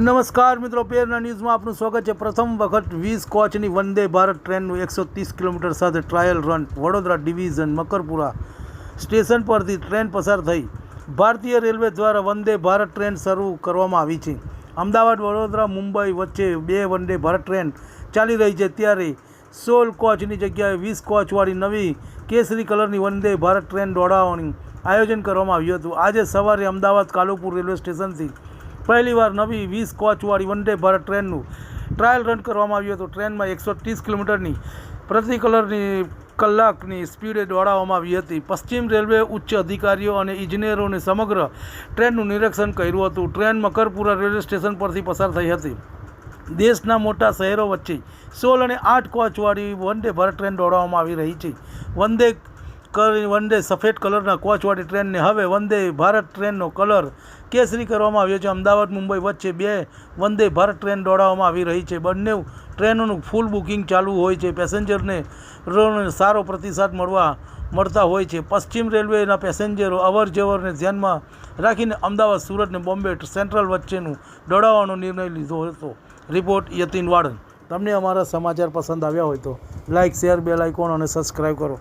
નમસ્કાર મિત્રો, પેરના ન્યૂઝમાં આપનું સ્વાગત છે। પ્રથમ વખત 20 કોચની વંદે ભારત ટ્રેનનું 130 કિલોમીટર સાથે trial run Vadodara division Makarpura station પરથી ટ્રેન પસાર થઈ। ભારતીય રેલવે દ્વારા વંદે ભારત ટ્રેન શરૂ કરવામાં આવી છે। અમદાવાદ વડોદરા મુંબઈ વચ્ચે 2 વંદે ભારત ટ્રેન ચાલી રહી છે, ત્યારે 16 કોચની જગ્યાએ 20 કોચવાળી નવી કેસરી કલરની વંદે ભારત ટ્રેન દોડાવવાનું આયોજન કરવામાં આવ્યું હતું। આજે સવારે અમદાવાદ કાલુપુર રેલવે સ્ટેશનથી પહેલીવાર નવી 20 કોચવાળી વંદે ભારત ટ્રેનનું ટ્રાયલ રન કરવામાં આવ્યું હતું। ટ્રેનમાં 130 કિલોમીટરની પ્રતિ કલાકની સ્પીડે દોડાવવામાં આવી હતી। પશ્ચિમ રેલવે ઉચ્ચ અધિકારીઓ અને ઇજનેરોને સમગ્ર ટ્રેનનું નિરીક્ષણ કર્યું હતું। ટ્રેન મકરપુરા રેલવે સ્ટેશન પરથી પસાર થઈ હતી। દેશના મોટા શહેરો વચ્ચે 16 અને 8 કોચવાળી વંદે ભારત ટ્રેન દોડાવવામાં આવી રહી છે। વંદે સફેદ કલરના કોચવાળી ટ્રેનને હવે વંદે ભારત ટ્રેનનો કલર કેસરી કરવામાં આવ્યો છે। અમદાવાદ મુંબઈ વચ્ચે 2 વંદે ભારત ટ્રેન દોડાવવામાં આવી રહી છે। બંને ટ્રેનોનું ફૂલ બુકિંગ ચાલુ હોય છે। પેસેન્જરને સારો પ્રતિસાદ મળતા હોય છે। પશ્ચિમ રેલવેના પેસેન્જરો અવર જવરને ધ્યાનમાં રાખીને અમદાવાદ, સુરત અને બોમ્બે સેન્ટ્રલ વચ્ચેનું દોડાવવાનો નિર્ણય લીધો હતો। રિપોર્ટ યતિન વાડન। તમને અમારા સમાચાર પસંદ આવ્યા હોય તો લાઇક, શેર, બેલ આઇકોન અને સબસ્ક્રાઈબ કરો।